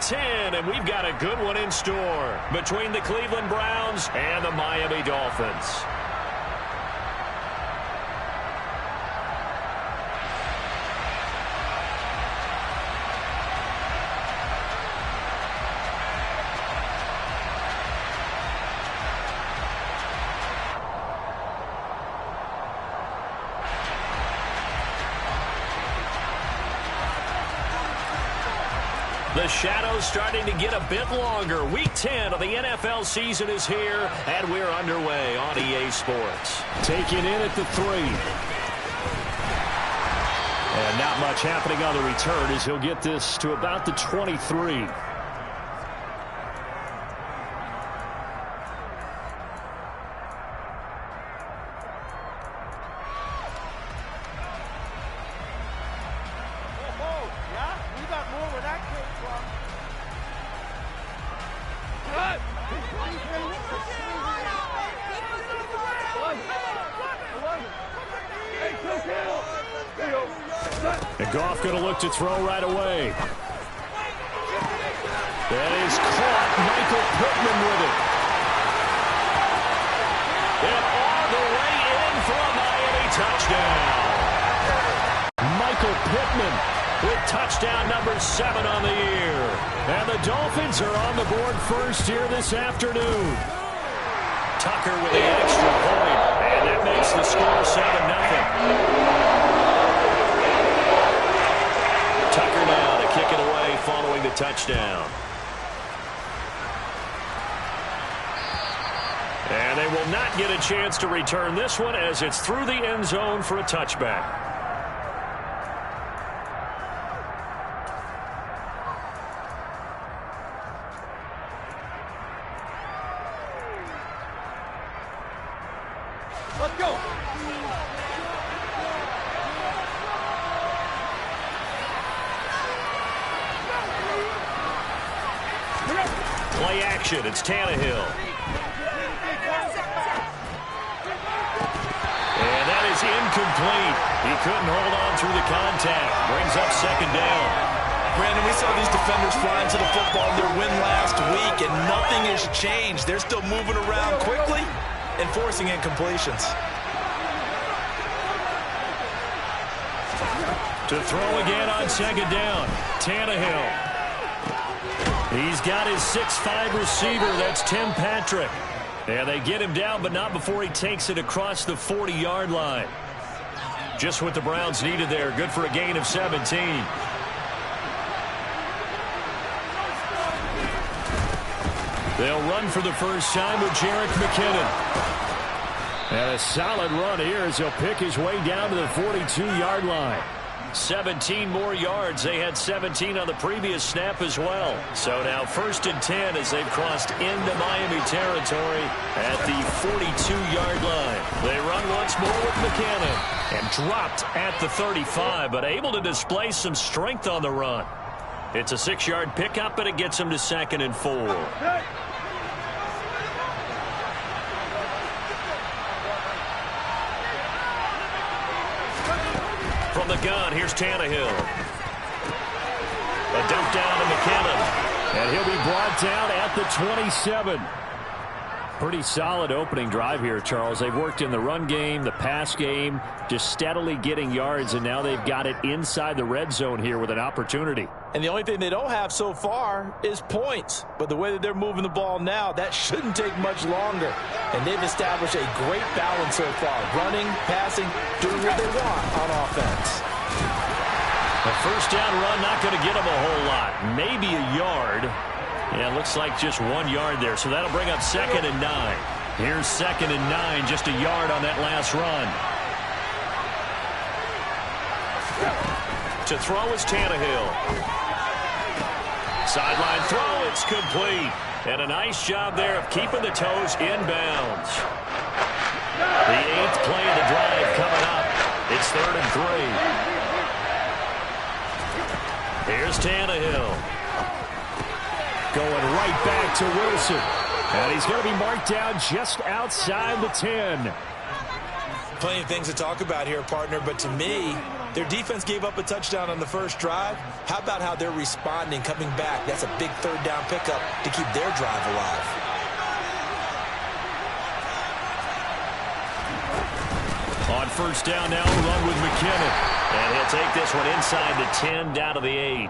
10, and we've got a good one in store between the Cleveland Browns and the Miami Dolphins. The shadow's starting to get a bit longer. Week 10 of the NFL season is here, and we're underway on EA Sports. Taking in at the 3. And not much happening on the return as he'll get this to about the 23. And Goff going to look to throw right away. That is caught. Michael Pittman with it. And all the way in for a Miami touchdown. Michael Pittman with touchdown number 7 on the year. And the Dolphins are on the board first here this afternoon. Tucker with the extra point. And that makes the score 7-0. Tucker now to kick it away following the touchdown. And they will not get a chance to return this one as it's through the end zone for a touchback. Let's go. Play action. It's Tannehill. And that is incomplete. He couldn't hold on through the contact. Brings up second down. Brandon, we saw these defenders flying to the football in their win last week, and nothing has changed. They're still moving around quickly and forcing incompletions. To throw again on second down. Tannehill. He's got his 6'5" receiver. That's Tim Patrick. And they get him down, but not before he takes it across the 40-yard line. Just what the Browns needed there. Good for a gain of 17. They'll run for the first time with Jerick McKinnon. And a solid run here as he'll pick his way down to the 42-yard line. 17 more yards. They had 17 on the previous snap as well. So now 1st and 10 as they've crossed into Miami territory at the 42-yard line. They run once more with McKinnon and dropped at the 35, but able to display some strength on the run. It's a 6-yard pickup, and it gets them to 2nd and 4. From the gun, here's Tannehill. A dump down to McKinnon. And he'll be brought down at the 27. Pretty solid opening drive here, Charles. They've worked in the run game, the pass game, just steadily getting yards, and now they've got it inside the red zone here with an opportunity. And the only thing they don't have so far is points. But the way that they're moving the ball now, that shouldn't take much longer. And they've established a great balance so far. Running, passing, doing what they want on offense. A first down run not going to get them a whole lot. Maybe a yard. Yeah, looks like just 1 yard there. So that'll bring up 2nd and 9. Here's 2nd and 9, just a yard on that last run. To throw is Tannehill. Sideline throw, it's complete. And a nice job there of keeping the toes inbounds. The 8th play of the drive coming up. It's 3rd and 3. Here's Tannehill. Going right back to Wilson. And he's going to be marked down just outside the 10. Plenty of things to talk about here, partner, but to me, Their defense gave up a touchdown on the first drive. How about how they're responding, coming back? That's a big third down pickup to keep their drive alive. On first down now, run with McKinnon. And he'll take this one inside the 10, down to the 8.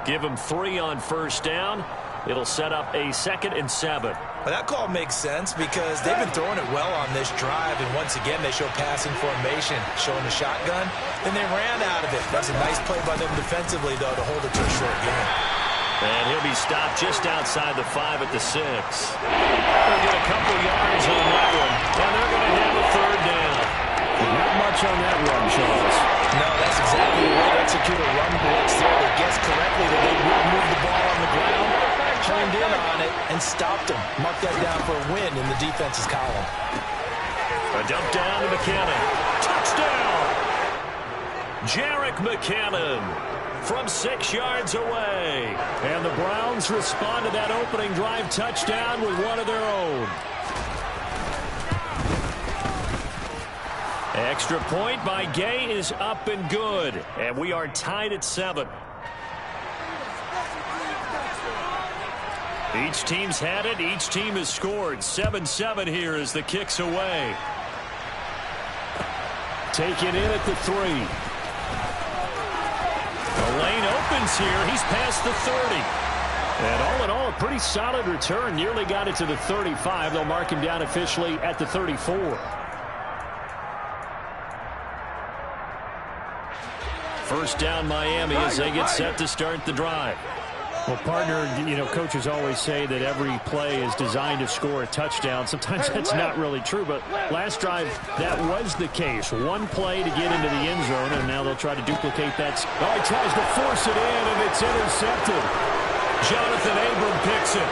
Give him 3 on first down. It'll set up a 2nd and 7. Well, that call makes sense because they've been throwing it well on this drive, and once again they show passing formation, showing the shotgun. Then they ran out of it. That's a nice play by them defensively, though, to hold it to a short game. And he'll be stopped just outside the 5 at the 6. They'll get a couple yards on that one, and they're going to have a 3rd down. Not much on that run, Charles. No, that's exactly the way to execute a run blitz there. They guessed correctly that they would move the ball on the ground, honed in on it, and stopped them. Mark that down for a win in the defense's column. A dump down to McKinnon. Touchdown! Jerick McKinnon from 6 yards away. And the Browns respond to that opening drive touchdown with one of their own. Extra point by Gay is up and good. And we are tied at 7. Each team's had it. Each team has scored. 7-7 here as the kick's away. Taken in at the 3. The lane opens here. He's past the 30. And all in all, a pretty solid return. Nearly got it to the 35. They'll mark him down officially at the 34. First down Miami as they get set to start the drive. Well, partner, you know, coaches always say that every play is designed to score a touchdown. Sometimes that's not really true, but last drive, that was the case. One play to get into the end zone, and now they'll try to duplicate that. Oh, he tries to force it in, and it's intercepted. Jonathan Abram picks it.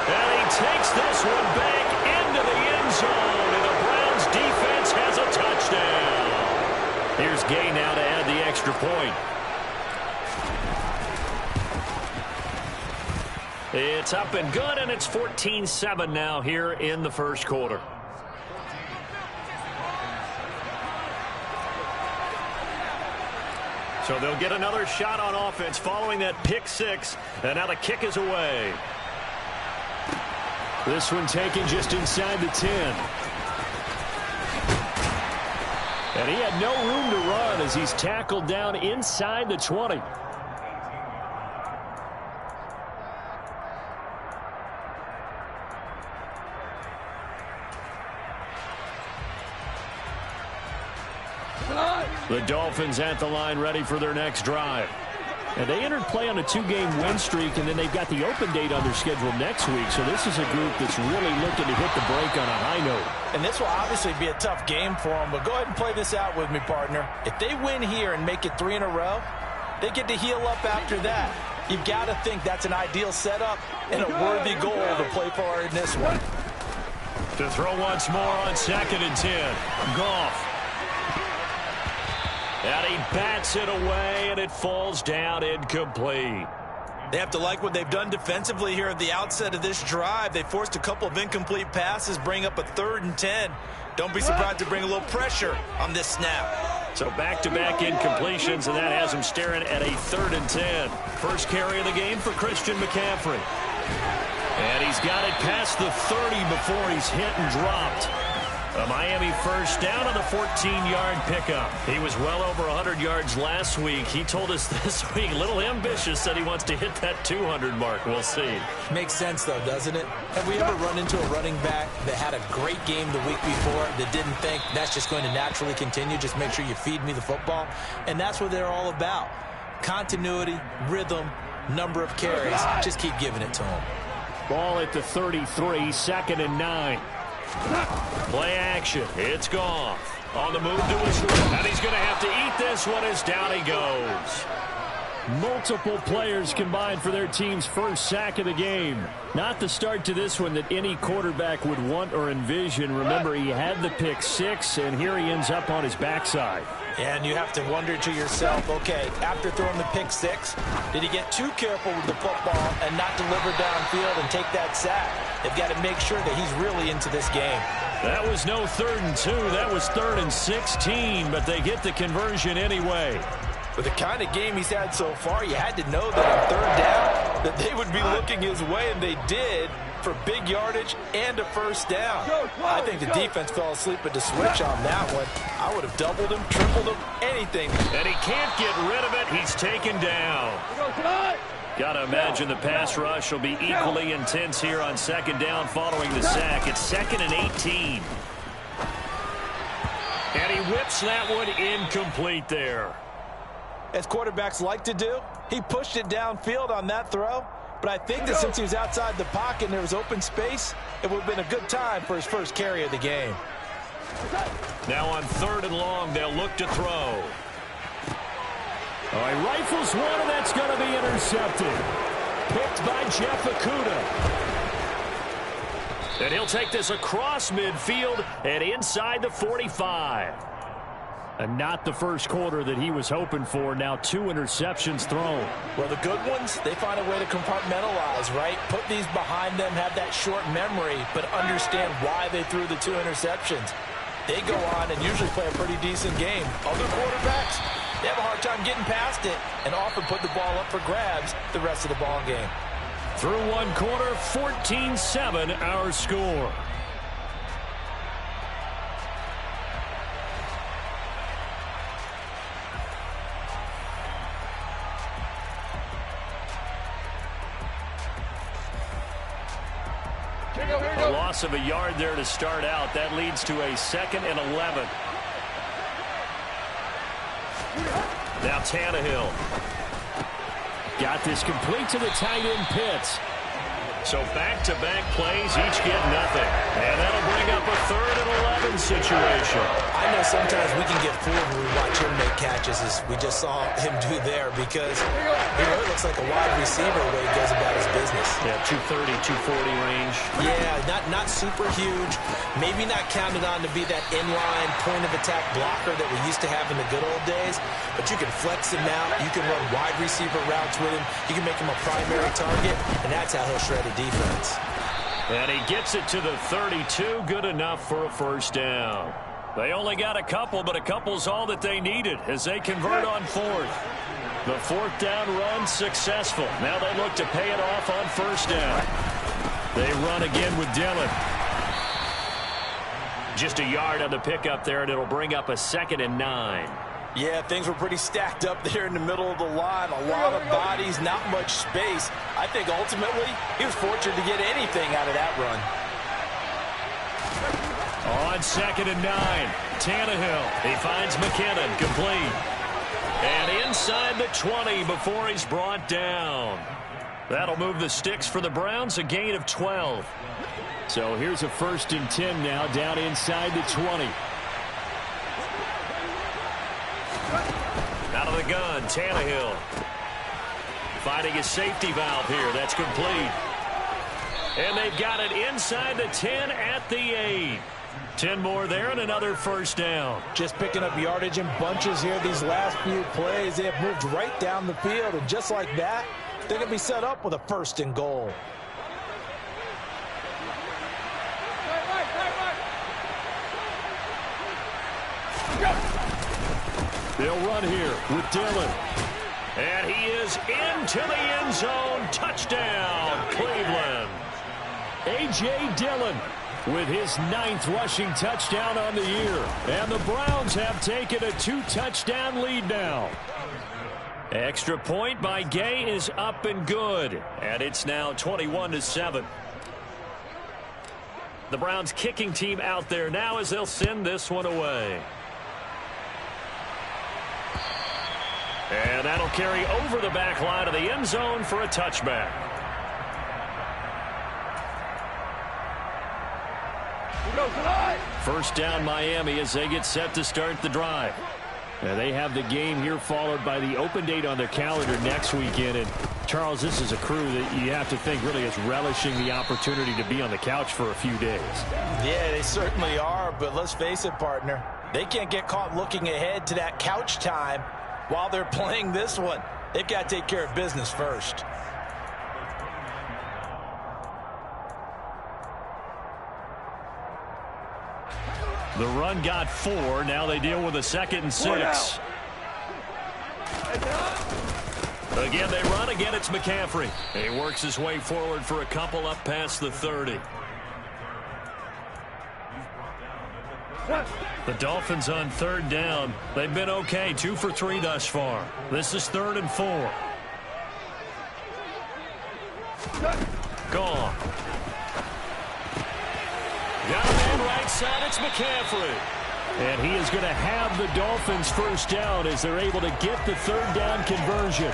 And he takes this one back into the end zone, and the Browns defense has a touchdown. Here's Gay now to add the extra point. It's up and good, and it's 14-7 now here in the first quarter. So they'll get another shot on offense following that pick 6, and now the kick is away. This one taken just inside the 10. And he had no room to run as he's tackled down inside the 20. The Dolphins at the line ready for their next drive. And they entered play on a 2-game win streak, and then they've got the open date on their schedule next week. So this is a group that's really looking to hit the break on a high note. And this will obviously be a tough game for them, but go ahead and play this out with me, partner. If they win here and make it 3 in a row, they get to heal up after that. You've got to think that's an ideal setup and a worthy goal to play for in this one. To throw once more on 2nd and 10. Goff. And he bats it away, and it falls down incomplete. They have to like what they've done defensively here at the outset of this drive. They forced a couple of incomplete passes, bring up a 3rd and 10. Don't be surprised to bring a little pressure on this snap. So back-to-back incompletions, and that has him staring at a 3rd and 10. First carry of the game for Christian McCaffrey. And he's got it past the 30 before he's hit and dropped. A Miami first down on the 14-yard pickup. He was well over 100 yards last week. He told us this week, a little ambitious, said he wants to hit that 200 mark. We'll see. Makes sense, though, doesn't it? Have we ever run into a running back that had a great game the week before that didn't think that's just going to naturally continue? Just make sure you feed me the football. And that's what they're all about. Continuity, rhythm, number of carries. Just keep giving it to them. Ball at the 33, 2nd and 9. Play action. It's Goff. On the move to his right. And he's going to have to eat this one as down he goes. Multiple players combined for their team's first sack of the game. Not the start to this one that any quarterback would want or envision. Remember, he had the pick 6, and here he ends up on his backside. And you have to wonder to yourself, okay, after throwing the pick six, did he get too careful with the football and not deliver downfield and take that sack? They've got to make sure that he's really into this game. That was no 3rd and 2. That was 3rd and 16, but they get the conversion anyway. With the kind of game he's had so far, you had to know that on 3rd down that they would be looking his way, and they did, for big yardage and a first down. I think the defense fell asleep at the switch on that one. I would have doubled him, tripled him, anything. And he can't get rid of it. He's taken down. Got to imagine the pass rush will be equally intense here on 2nd down following the sack. It's 2nd and 18. And he whips that one incomplete there. As quarterbacks like to do, he pushed it downfield on that throw. But I think that since he was outside the pocket and there was open space, it would have been a good time for his first carry of the game. Now on 3rd and long, they'll look to throw. All right, rifles one, and that's going to be intercepted. Picked by Jeff Okudah. And he'll take this across midfield and inside the 45. And not the first quarter that he was hoping for. Now 2 interceptions thrown. Well, the good ones, they find a way to compartmentalize, right? Put these behind them, have that short memory, but understand why they threw the 2 interceptions. They go on and usually play a pretty decent game. Other quarterbacks, they have a hard time getting past it and often put the ball up for grabs the rest of the ball game. Through 1 quarter, 14-7 our score. A loss of a yard there to start out. That leads to a 2nd and 11. Now Tannehill. Got this complete to the tight end Pitts. So back-to-back plays, each get nothing. And that'll bring up a 3rd and 11 situation. I know sometimes we can get fooled when we watch him make catches, as we just saw him do there, because he really looks like a wide receiver the way he goes about his business. Yeah, 230, 240 range. Yeah, not super huge. Maybe not counted on to be that inline point-of-attack blocker that we used to have in the good old days, but you can flex him out. You can run wide receiver routes with him. You can make him a primary target, and that's how he'll shred a defense. And he gets it to the 32. Good enough for a first down. They only got a couple, but a couple's all that they needed as they convert on 4th. The 4th down run successful. Now they look to pay it off on first down. They run again with Dillon. Just a yard on the pickup there, and it'll bring up a 2nd and 9. Yeah, things were pretty stacked up there in the middle of the line. A lot of bodies, not much space. I think ultimately he was fortunate to get anything out of that run. On 2nd and 9, Tannehill. He finds McKinnon, complete. And inside the 20 before he's brought down. That'll move the sticks for the Browns, a gain of 12. So here's a 1st and 10 now, down inside the 20. Out of the gun, Tannehill. Finding a safety valve here. That's complete. And they've got it inside the 10 at the 8. 10 more there and another first down. Just picking up yardage in bunches here these last few plays. They have moved right down the field, and just like that, they're going to be set up with a 1st and goal. They'll run here with Dillon. And he is into the end zone. Touchdown, Cleveland. A.J. Dillon with his 9th rushing touchdown on the year. And the Browns have taken a 2-touchdown lead now. Extra point by Gay is up and good. And it's now 21-7. The Browns kicking team out there now as they'll send this one away. And that'll carry over the back line of the end zone for a touchback. First down Miami as they get set to start the drive. And they have the game here followed by the open date on their calendar next weekend. And Charles, this is a crew that you have to think really is relishing the opportunity to be on the couch for a few days. Yeah, they certainly are, but let's face it, partner. They can't get caught looking ahead to that couch time while they're playing this one. They've got to take care of business first. The run got 4. Now they deal with a 2nd and 6. Again, they run. Again, it's McCaffrey. He works his way forward for a couple up past the 30. The Dolphins on 3rd down. They've been okay. 2 for 3 thus far. This is 3rd and 4. Gone. Got a man right side. It's McCaffrey. And he is going to have the Dolphins first down as they're able to get the 3rd down conversion.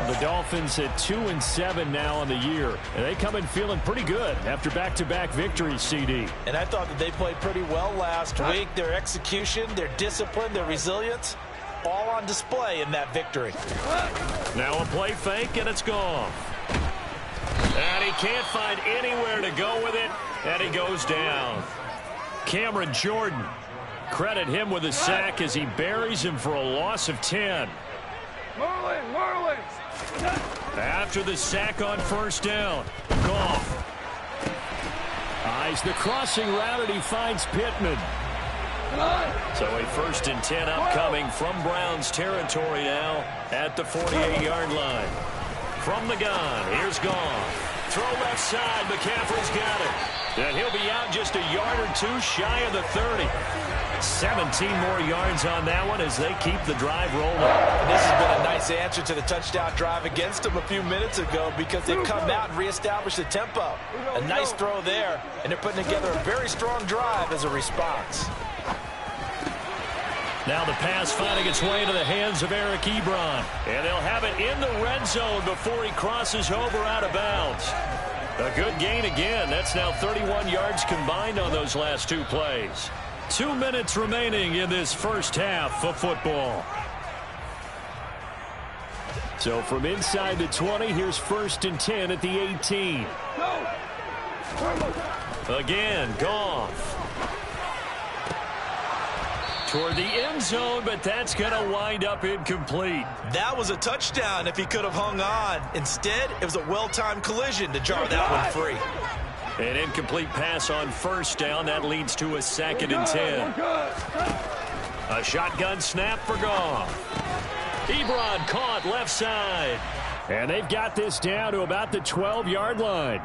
The Dolphins at 2-7 now on the year. And they come in feeling pretty good after back-to-back victories, CD. And I thought that they played pretty well last week. Their execution, their discipline, their resilience, all on display in that victory. Now a play fake, and it's gone. And he can't find anywhere to go with it, and he goes down. Cameron Jordan, credit him with a sack as he buries him for a loss of 10. Marlin. After the sack on 1st down, Goff eyes the crossing route, and he finds Pittman. So a 1st and 10 upcoming from Browns territory now at the 48-yard line. From the gun, here's Goff. Throw left side, McCaffrey's got it. And he'll be out just a yard or 2 shy of the 30. 17 more yards on that one as they keep the drive rolling. And this has been a nice answer to the touchdown drive against them a few minutes ago because they've come out and reestablished the tempo. A nice throw there, and they're putting together a very strong drive as a response. Now the pass finding its way into the hands of Eric Ebron. And they'll have it in the red zone before he crosses over out of bounds. A good gain again. That's now 31 yards combined on those last 2 plays. 2 minutes remaining in this first half of football. So from inside the 20, here's 1st and 10 at the 18. Again, Goff. Toward the end zone, but that's going to wind up incomplete. That was a touchdown if he could have hung on. Instead, it was a well-timed collision to jar that one free. An incomplete pass on 1st down. That leads to a 2nd and 10. A shotgun snap for Goff. Ebron caught left side. And they've got this down to about the 12-yard line.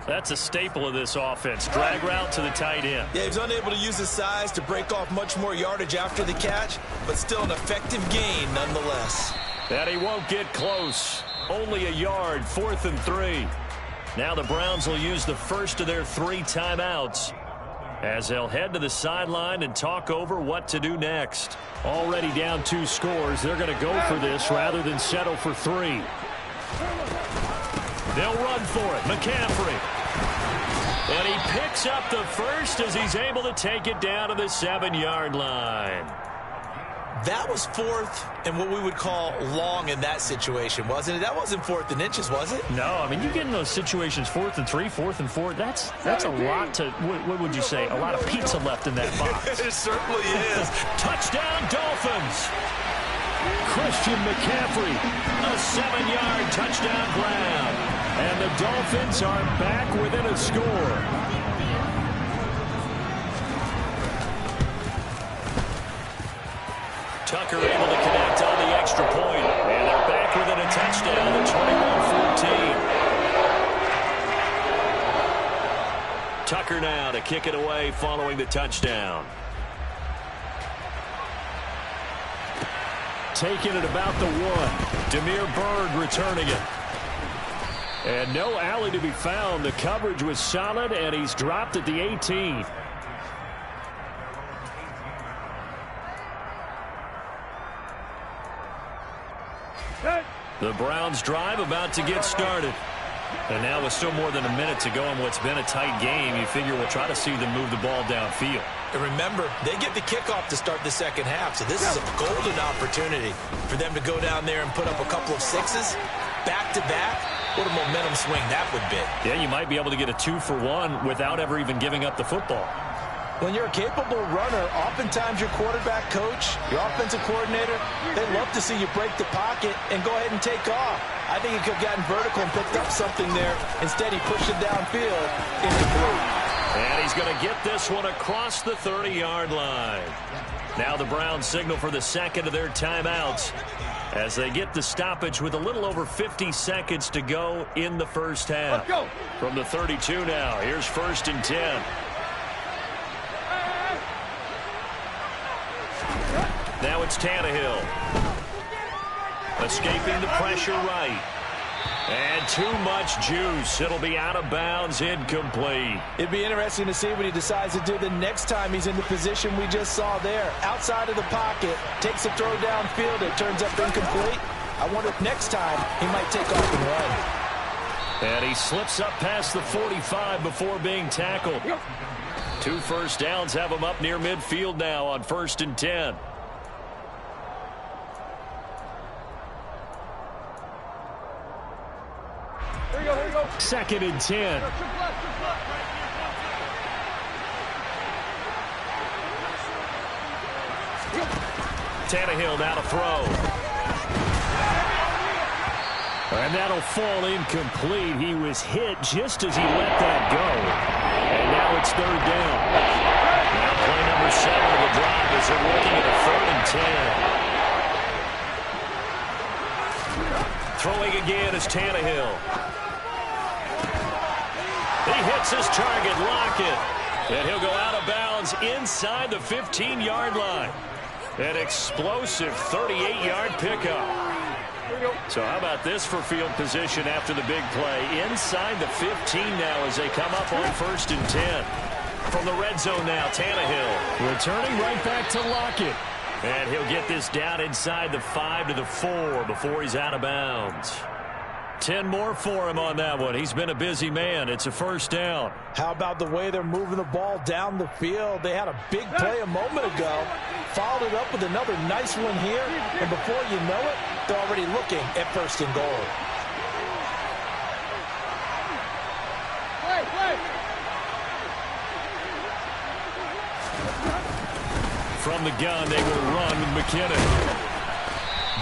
That's a staple of this offense. Drag route to the tight end. Yeah, he was unable to use his size to break off much more yardage after the catch, but still an effective gain nonetheless. And he won't get close. Only a yard, 4th and 3. Now the Browns will use the first of their 3 timeouts as they'll head to the sideline and talk over what to do next. Already down 2 scores. They're going to go for this rather than settle for 3. They'll run for it. McCaffrey. And he picks up the first as he's able to take it down to the 7-yard line. That was 4th and what we would call long in that situation, wasn't it? That wasn't 4th and inches, was it? No, I mean, you get in those situations 4th and 3, 4th and 4. That's a lot to, what would you say, a lot of pizza left in that box. It certainly is. Touchdown, Dolphins. Christian McCaffrey, a 7-yard touchdown grab. And the Dolphins are back within a score. Tucker able to connect on the extra point. And they're back within a touchdown at 21-14. Tucker now to kick it away following the touchdown. Taking it about the 1. Damiere Byrd returning it. And no alley to be found. The coverage was solid, and he's dropped at the 18. The Browns drive about to get started. And now with still more than a minute to go in what's been a tight game, you figure we'll try to see them move the ball downfield. And remember, they get the kickoff to start the second half, so this is a golden opportunity for them to go down there and put up a couple of 6s back-to-back. What a momentum swing that would be. Yeah, you might be able to get a 2-for-1 without ever even giving up the football. When you're a capable runner, oftentimes your quarterback coach, your offensive coordinator, they love to see you break the pocket and go ahead and take off. I think he could have gotten vertical and picked up something there. Instead, he pushed it downfield, incomplete. And he's going to get this one across the 30-yard line. Now the Browns signal for the second of their timeouts as they get the stoppage with a little over 50 seconds to go in the first half. Let's go. From the 32 now, here's 1st and 10. Now it's Tannehill. Escaping the pressure right. And too much juice. It'll be out of bounds, incomplete. It'd be interesting to see what he decides to do the next time he's in the position we just saw there. Outside of the pocket, takes a throw downfield, it turns up incomplete. I wonder if next time he might take off and run. And he slips up past the 45 before being tackled. 2 first downs have him up near midfield now on 1st and 10. Here we go. 2nd and 10. Tannehill now to throw. And that'll fall incomplete. He was hit just as he let that go. And now it's 3rd down. Now play number 7 of the drive as they're looking at a 3rd and 10. Throwing again is Tannehill. He hits his target, Lockett. And he'll go out of bounds inside the 15-yard line. An explosive 38-yard pickup. So how about this for field position after the big play? Inside the 15 now as they come up on 1st and 10. From the red zone now, Tannehill. Returning right back to Lockett. And he'll get this down inside the 5 to the 4 before he's out of bounds. 10 more for him on that one. He's been a busy man. It's a 1st down. How about the way they're moving the ball down the field? They had a big play a moment ago. Followed it up with another nice one here. And before you know it, they're already looking at 1st and goal. From the gun, they will run with McKinnon.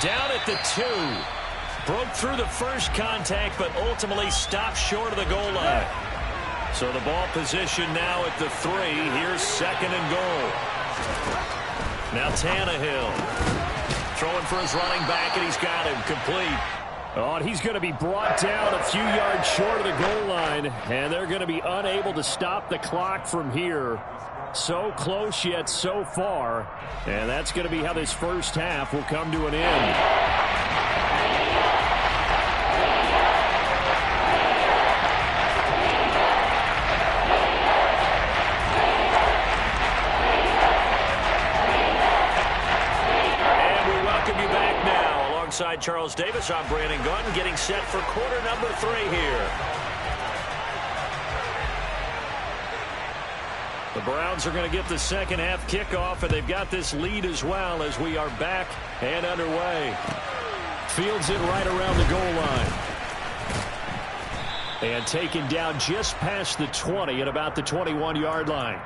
Down at the 2. Broke through the first contact, but ultimately stopped short of the goal line. So the ball position now at the 3. Here's 2nd and goal. Now Tannehill. Throwing for his running back, and he's got him complete. Oh, and he's going to be brought down a few yards short of the goal line, and they're going to be unable to stop the clock from here. So close yet so far, and that's going to be how this first half will come to an end. Alongside Charles Davis, I'm Brandon Gunn, getting set for quarter number 3 here. The Browns are going to get the second half kickoff, and they've got this lead as well as we are back and underway. Fields it right around the goal line. And taken down just past the 20 at about the 21-yard line.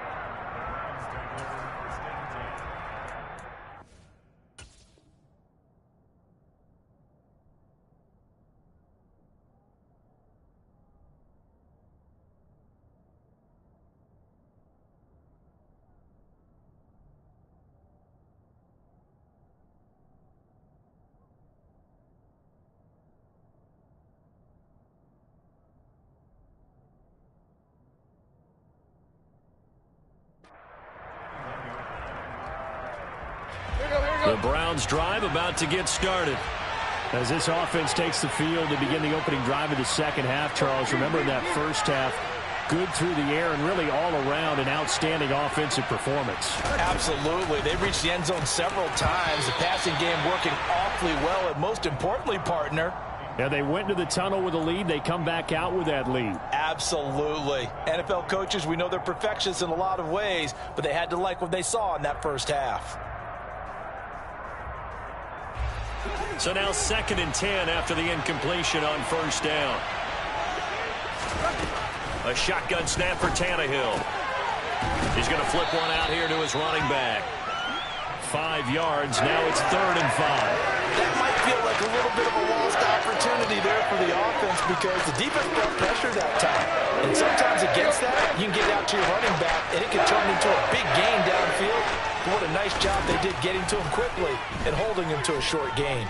The Browns drive about to get started. As this offense takes the field to begin the opening drive of the second half, Charles, remember in that first half, good through the air and really all around an outstanding offensive performance. Absolutely. They reached the end zone several times. The passing game working awfully well, and most importantly, partner, yeah, they went to the tunnel with a lead. They come back out with that lead. Absolutely. NFL coaches, we know they're perfectionists in a lot of ways, but they had to like what they saw in that first half. So now 2nd and 10 after the incompletion on 1st down. A shotgun snap for Tannehill. He's going to flip one out here to his running back. 5 yards. Now it's 3rd and 5. That might feel like a little bit of a lost opportunity there for the offense because the defense brought pressure that time. And sometimes against that, you can get out to your running back, and it can turn into a big gain downfield. But what a nice job they did getting to him quickly and holding him to a short gain.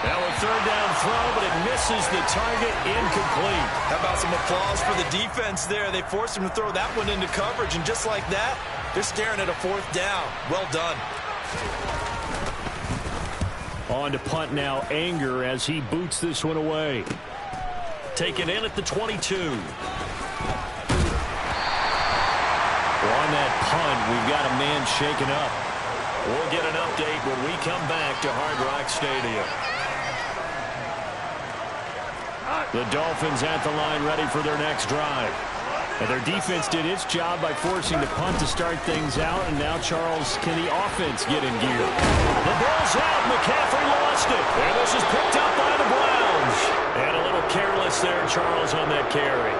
Now a 3rd down throw, but it misses the target, incomplete. How about some applause for the defense there? They forced him to throw that one into coverage, and just like that, they're staring at a 4th down. Well done. On to punt now, Anger, as he boots this one away. Taken in at the 22. On that punt, we've got a man shaken up. We'll get an update when we come back to Hard Rock Stadium. The Dolphins at the line, ready for their next drive. And their defense did its job by forcing the punt to start things out. And now, Charles, can the offense get in gear? The ball's out. McCaffrey lost it. And this is picked up by the Browns. And a little careless there, Charles, on that carry.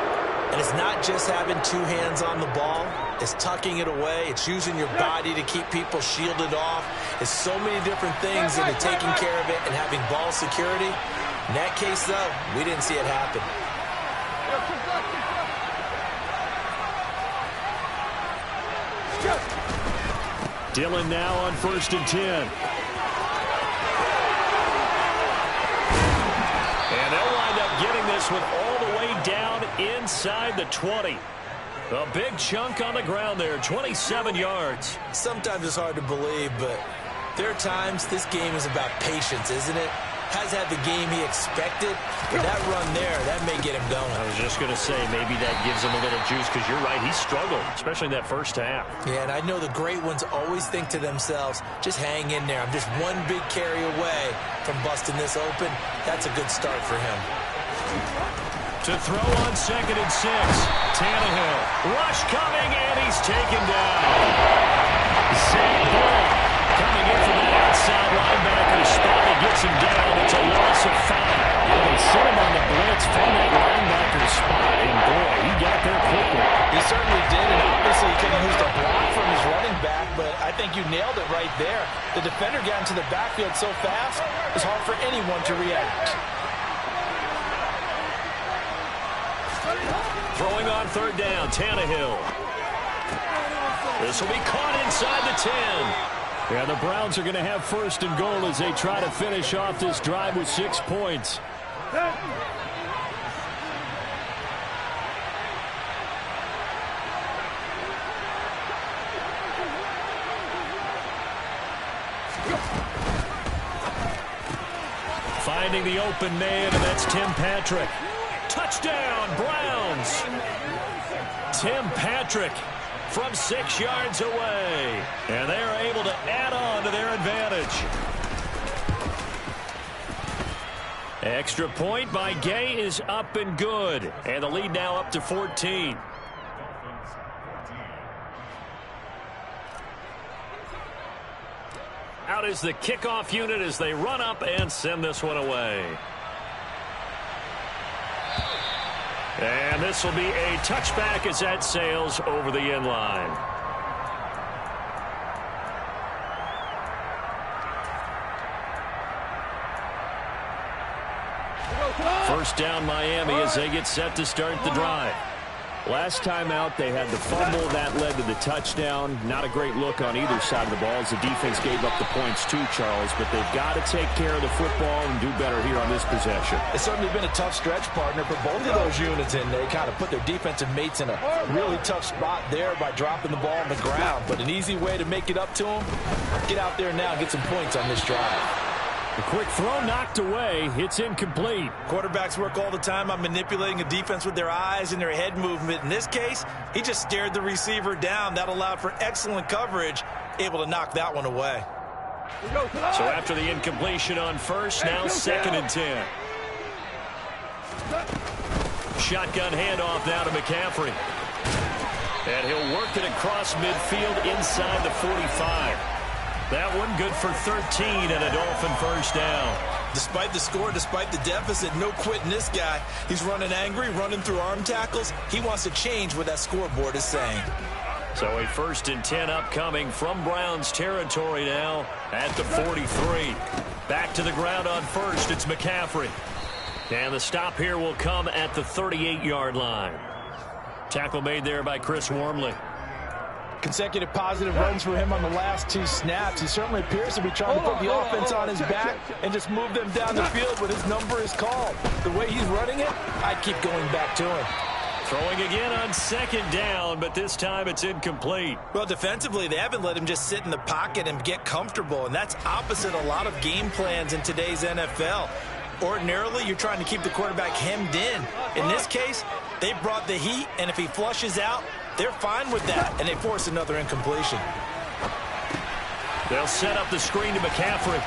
And it's not just having 2 hands on the ball. It's tucking it away. It's using your body to keep people shielded off. It's so many different things into taking care of it and having ball security. In that case, though, we didn't see it happen. Dillon now on 1st and 10. And they'll wind up getting this one all the way down inside the 20. A big chunk on the ground there, 27 yards. Sometimes it's hard to believe, but there are times this game is about patience, isn't it? Has had the game he expected, but that run there, that may get him going. I was just going to say, maybe that gives him a little juice, because you're right, he struggled, especially in that first half. Yeah, and I know the great ones always think to themselves, just hang in there. I'm just one big carry away from busting this open. That's a good start for him. To throw on 2nd and 6. Tannehill. Rush coming, and he's taken down. Zach Ball coming in from that outside linebacker spot. He gets him down. It's a loss of 5. They set him on the blitz from that linebacker spot, and boy, he got there quickly. He certainly did, and obviously he could have used a block from his running back, but I think you nailed it right there. The defender got into the backfield so fast, it's hard for anyone to react. Throwing on 3rd down, Tannehill. This will be caught inside the 10. Yeah, the Browns are going to have 1st and goal as they try to finish off this drive with 6 points. Finding the open man, and that's Tim Patrick. Touchdown, Browns. Tim Patrick from 6 yards away. And they're able to add on to their advantage. Extra point by Gay is up and good. And the lead now up to 14. Out is the kickoff unit as they run up and send this one away. And this will be a touchback as that sails over the end line. First down Miami as they get set to start the drive. Last time out, they had the fumble. That led to the touchdown. Not a great look on either side of the ball as the defense gave up the points too, Charles. But they've got to take care of the football and do better here on this possession. It's certainly been a tough stretch, partner, for both of those units, and they kind of put their defensive mates in a really tough spot there by dropping the ball on the ground. But an easy way to make it up to them, get out there now and get some points on this drive. A quick throw knocked away. It's incomplete. Quarterbacks work all the time on manipulating a defense with their eyes and their head movement. In this case, he just stared the receiver down. That allowed for excellent coverage, able to knock that one away. So after the incompletion on 1st, now 2nd and 10. Shotgun handoff now to McCaffrey. And he'll work it across midfield inside the 45. That one good for 13 and a Dolphin 1st down. Despite the score, despite the deficit, no quitting this guy. He's running angry, running through arm tackles. He wants to change what that scoreboard is saying. So a 1st and 10 upcoming from Browns territory now at the 43. Back to the ground on first. It's McCaffrey. And the stop here will come at the 38-yard line. Tackle made there by Chris Wormley. Consecutive positive runs for him on the last 2 snaps. He certainly appears to be trying to put the offense on his back and just move them down the field when his number is called. The way he's running it, I'd keep going back to him. Throwing again on 2nd down, but this time it's incomplete. Well, defensively, they haven't let him just sit in the pocket and get comfortable, and that's opposite a lot of game plans in today's NFL. Ordinarily, you're trying to keep the quarterback hemmed in. In this case, they brought the heat, and if he flushes out, they're fine with that, and they force another incompletion. They'll set up the screen to McCaffrey.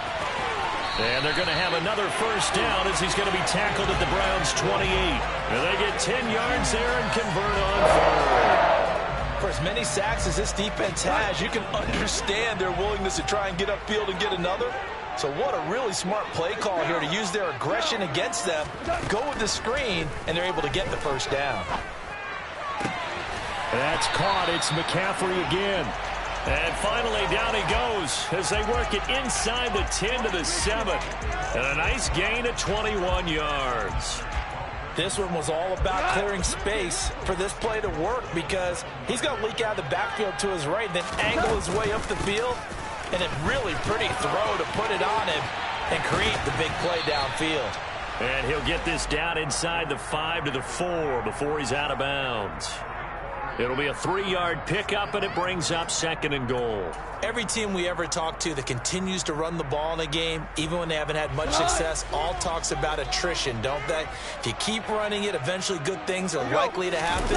And they're going to have another 1st down as he's going to be tackled at the Browns' 28. And they get 10 yards there and convert on 3rd. For as many sacks as this defense has, you can understand their willingness to try and get upfield and get another. So what a really smart play call here to use their aggression against them, go with the screen, and they're able to get the 1st down. That's caught. It's McCaffrey again. And finally, down he goes as they work it inside the 10 to the 7. And a nice gain of 21 yards. This one was all about clearing space for this play to work because he's going to leak out of the backfield to his right, then angle his way up the field. And a really pretty throw to put it on him and create the big play downfield. And he'll get this down inside the 5 to the 4 before he's out of bounds. It'll be a 3-yard pickup, and it brings up 2nd and goal. Every team we ever talk to that continues to run the ball in a game, even when they haven't had much success, all talks about attrition, don't they? If you keep running it, eventually good things are likely to happen.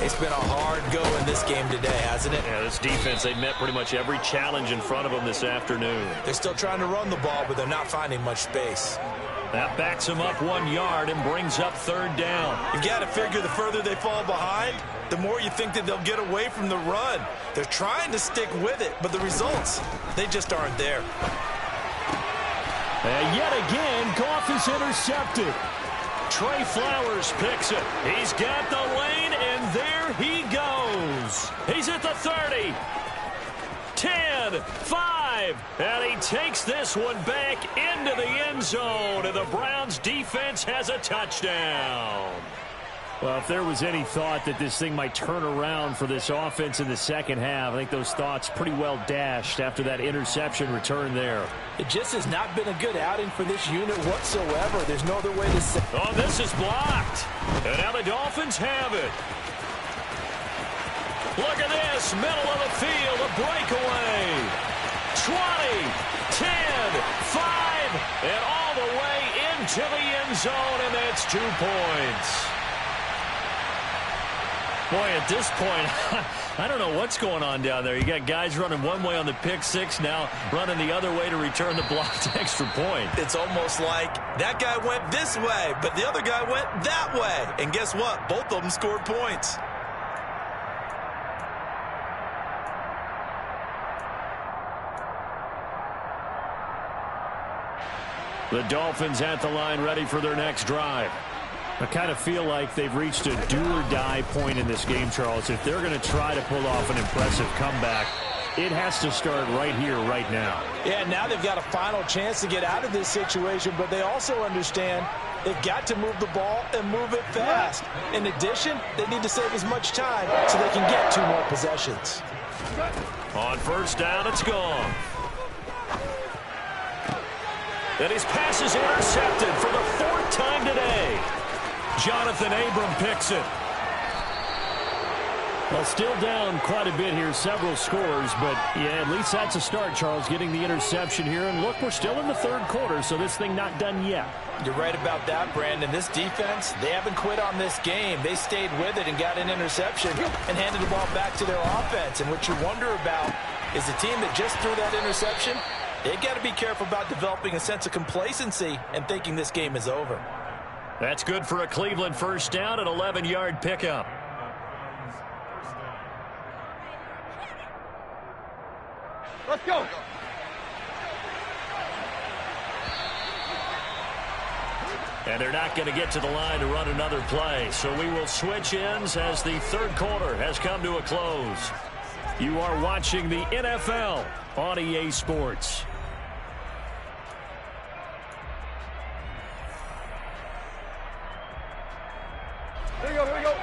It's been a hard go in this game today, hasn't it? Yeah, this defense, they met pretty much every challenge in front of them this afternoon. They're still trying to run the ball, but they're not finding much space. That backs them up 1 yard and brings up 3rd down. You've got to figure the further they fall behind, the more you think that they'll get away from the run. They're trying to stick with it, but the results, they just aren't there. And yet again, Goff is intercepted. Trey Flowers picks it. He's got the lane, and there he goes. He's at the 30. 10, 5, and he takes this one back into the end zone, and the Browns defense has a touchdown. Well, if there was any thought that this thing might turn around for this offense in the second half, I think those thoughts pretty well dashed after that interception return there. It just has not been a good outing for this unit whatsoever. There's no other way to say. Oh, this is blocked. And now the Dolphins have it. Look at this, middle of the field, a breakaway. 20, 10, 5, and all the way into the end zone, and that's 2 points. Boy, at this point, I don't know what's going on down there. You got guys running one way on the pick six, now running the other way to return the blocked extra point. It's almost like that guy went this way, but the other guy went that way. And guess what? Both of them scored points. The Dolphins at the line, ready for their next drive. I kind of feel like they've reached a do-or-die point in this game, Charles. If they're going to try to pull off an impressive comeback, it has to start right here, right now. Yeah, now they've got a final chance to get out of this situation, but they also understand they've got to move the ball and move it fast. In addition, they need to save as much time so they can get 2 more possessions. On first down, it's gone. And his pass is intercepted for the 4th time today. Jonathan Abram picks it. Well, still down quite a bit here, several scores, but yeah, at least that's a start, Charles, getting the interception here. And look, we're still in the 3rd quarter, so this thing not done yet. You're right about that, Brandon. This defense, they haven't quit on this game. They stayed with it and got an interception and handed the ball back to their offense. And what you wonder about is the team that just threw that interception, they've got to be careful about developing a sense of complacency and thinking this game is over. That's good for a Cleveland first down, an 11-yard pickup. Let's go. And they're not going to get to the line to run another play. So we will switch ends as the third quarter has come to a close. You are watching the NFL on EA Sports. Here we go, here we go.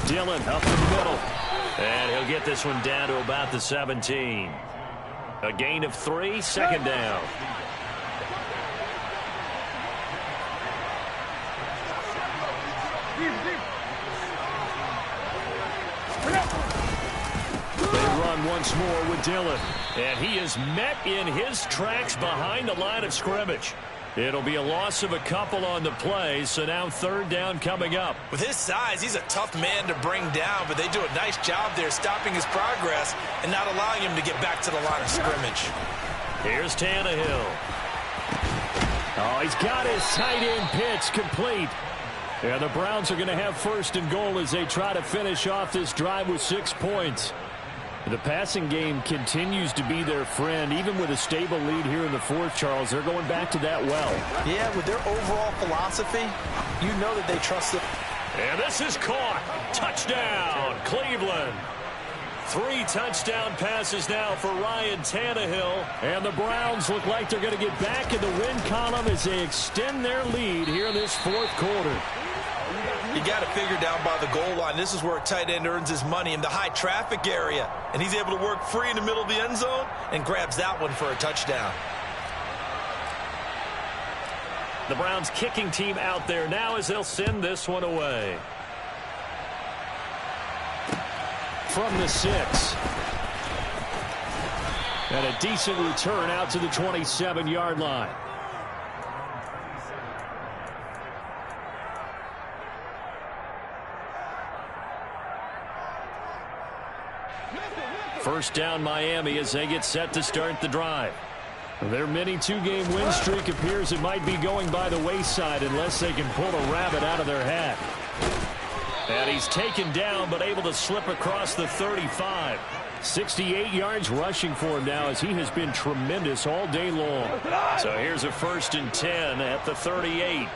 Dillon up the middle. And he'll get this one down to about the 17. A gain of 3, second down. They run once more with Dillon. And he is met in his tracks behind the line of scrimmage. It'll be a loss of a couple on the play, so now third down coming up. With his size, he's a tough man to bring down, but they do a nice job there stopping his progress and not allowing him to get back to the line of scrimmage. Here's Tannehill. Oh, he's got his tight end pitch complete. Yeah, the Browns are going to have first and goal as they try to finish off this drive with 6 points. The passing game continues to be their friend. Even with a stable lead here in the fourth, Charles, they're going back to that well. Yeah, with their overall philosophy, you know that they trust it. And this is caught. Touchdown, Cleveland. 3 touchdown passes now for Ryan Tannehill. And the Browns look like they're going to get back in the win column as they extend their lead here in this fourth quarter. You got to figure down by the goal line. This is where a tight end earns his money in the high traffic area. And he's able to work free in the middle of the end zone and grabs that one for a touchdown. The Browns kicking team out there now as they'll send this one away. From the 6. And a decent return out to the 27-yard line. First down Miami as they get set to start the drive. Their mini 2-game win streak appears it might be going by the wayside unless they can pull a rabbit out of their hat. And he's taken down but able to slip across the 35. 68 yards rushing for him now as he has been tremendous all day long. So here's a 1st and 10 at the 38.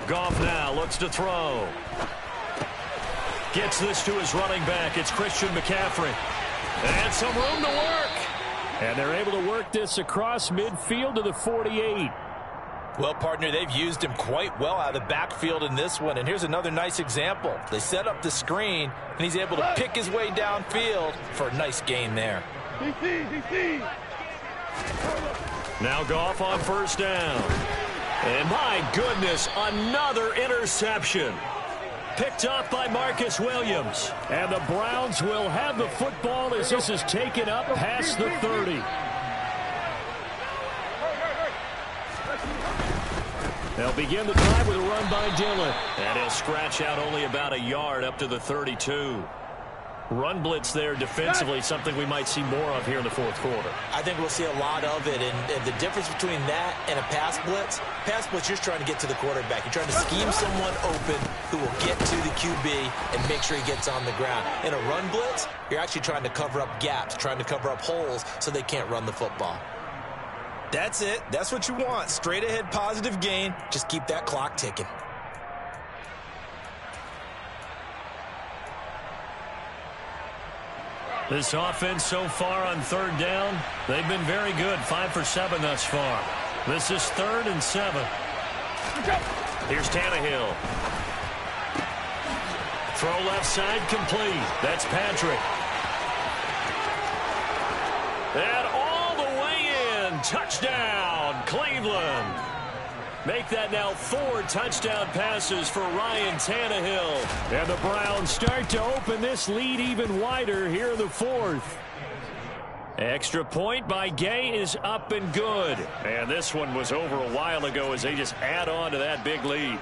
Goff now looks to throw. Gets this to his running back. It's Christian McCaffrey. And some room to work. And they're able to work this across midfield to the 48. Well, partner, they've used him quite well out of the backfield in this one. And here's another nice example. They set up the screen, and he's able to pick his way downfield for a nice gain there. Now Goff on first down. And my goodness, another interception. Picked off by Marcus Williams. And the Browns will have the football as this is taken up past the 30. They'll begin the drive with a run by Dillon. And he'll scratch out only about a yard up to the 32. Run blitz there defensively, something we might see more of here in the fourth quarter. I think we'll see a lot of it, and the difference between that and a pass blitz, you're trying to get to the quarterback. You're trying to scheme someone open who will get to the QB and make sure he gets on the ground. In a run blitz, you're actually trying to cover up gaps, trying to cover up holes so they can't run the football. That's it. That's what you want. Straight ahead positive gain. Just keep that clock ticking. This offense so far on third down, they've been very good. 5 for 7 thus far. This is 3rd and 7. Here's Tannehill. Throw left side complete. That's Patrick. And all the way in. Touchdown, Cleveland. Make that now 4 touchdown passes for Ryan Tannehill. And the Browns start to open this lead even wider here in the fourth. Extra point by Gay is up and good. And this one was over a while ago as they just add on to that big lead.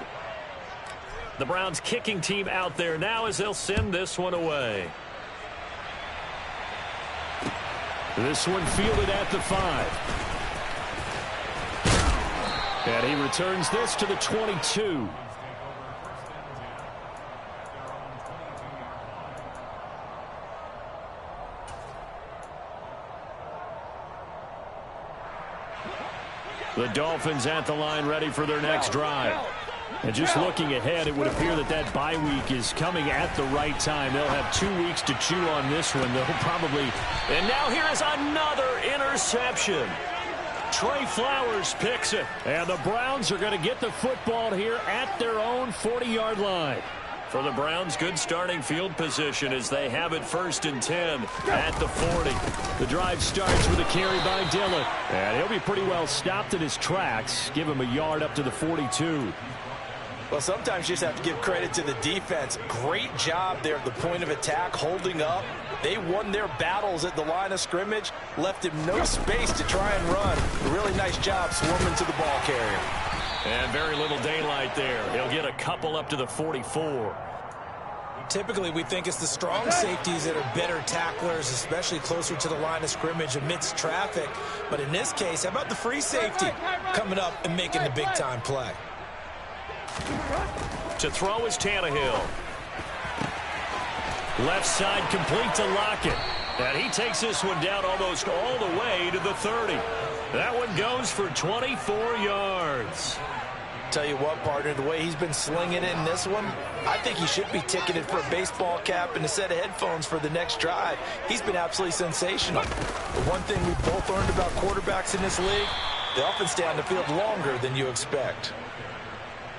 The Browns kicking team out there now as they'll send this one away. This one fielded at the 5. And he returns this to the 22. The Dolphins at the line ready for their next drive. And just looking ahead, it would appear that bye week is coming at the right time. They'll have 2 weeks to chew on this one. They'll probably... And now here is another interception. Trey Flowers picks it. And the Browns are going to get the football here at their own 40-yard line. For the Browns, good starting field position as they have it 1st and 10 at the 40. The drive starts with a carry by Dillon. And he'll be pretty well stopped in his tracks. Give him a yard up to the 42. Well, sometimes you just have to give credit to the defense. Great job there at the point of attack, holding up. They won their battles at the line of scrimmage, left him no space to try and run. Really nice job swarming to the ball carrier. And very little daylight there. He'll get a couple up to the 44. Typically, we think it's the strong safeties that are better tacklers, especially closer to the line of scrimmage amidst traffic. But in this case, how about the free safety coming up and making the big-time play? To throw is Tannehill. Left side complete to Lockett. And he takes this one down almost all the way to the 30. That one goes for 24 yards. Tell you what, partner, the way he's been slinging it in this one, I think he should be ticketed for a baseball cap and a set of headphones for the next drive. He's been absolutely sensational. The one thing we've both learned about quarterbacks in this league, they often stay on the field longer than you expect.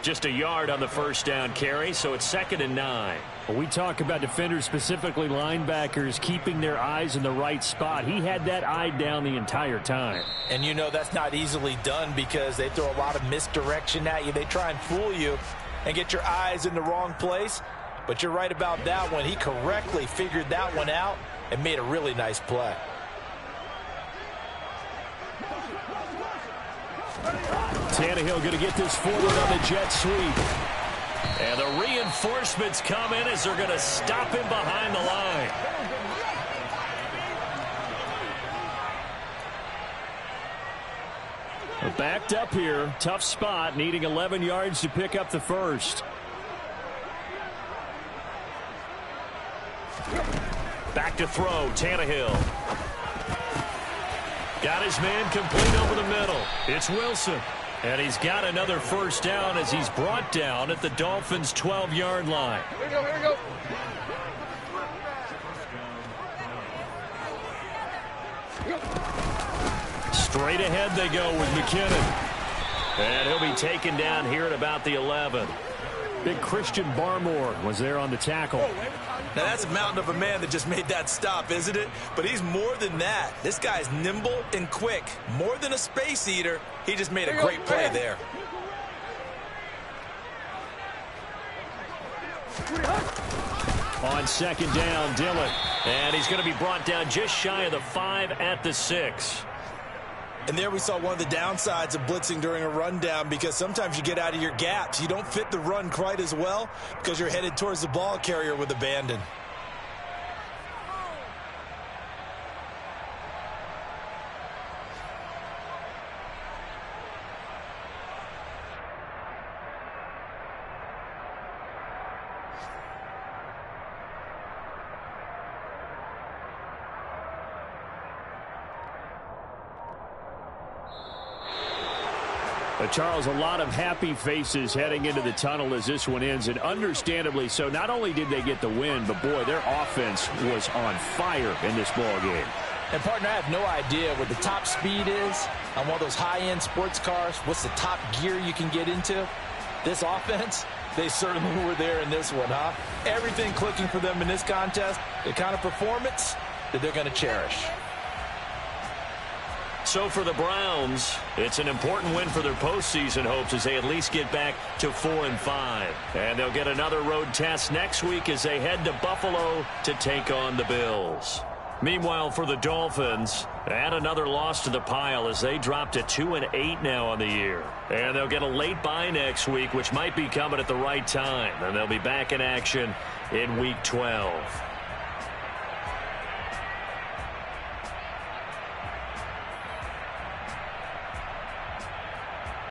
Just a yard on the first down carry, so it's 2nd and 9. When we talk about defenders, specifically linebackers, keeping their eyes in the right spot. He had that eye down the entire time. And you know that's not easily done because they throw a lot of misdirection at you. They try and fool you and get your eyes in the wrong place. But you're right about that one. He correctly figured that one out and made a really nice play. Tannehill going to get this forward on the jet sweep. And the reinforcements come in as they're going to stop him behind the line. We're backed up here. Tough spot, needing 11 yards to pick up the first. Back to throw, Tannehill. Got his man complete over the middle. It's Wilson. And he's got another first down as he's brought down at the Dolphins' 12-yard line. Here we go, here we go. Straight ahead they go with McKinnon. And he'll be taken down here at about the 11. Big Christian Barmore was there on the tackle. Now, that's a mountain of a man that just made that stop, isn't it? But he's more than that. This guy's nimble and quick. More than a space eater. He just made a great play there. On 2nd down, Dillon. And he's going to be brought down just shy of the 5 at the 6. And there we saw one of the downsides of blitzing during a rundown because sometimes you get out of your gaps. You don't fit the run quite as well because you're headed towards the ball carrier with abandon. Charles, a lot of happy faces heading into the tunnel as this one ends, and understandably so. Not only did they get the win, but, boy, their offense was on fire in this ball game. And, partner, I have no idea what the top speed is on one of those high-end sports cars. What's the top gear you can get into? This offense, they certainly were there in this one, huh? Everything clicking for them in this contest, the kind of performance that they're going to cherish. So for the Browns, it's an important win for their postseason hopes as they at least get back to 4-5. And they'll get another road test next week as they head to Buffalo to take on the Bills. Meanwhile, for the Dolphins, add another loss to the pile as they drop to 2-8 now on the year. And they'll get a late bye next week, which might be coming at the right time. And they'll be back in action in Week 12.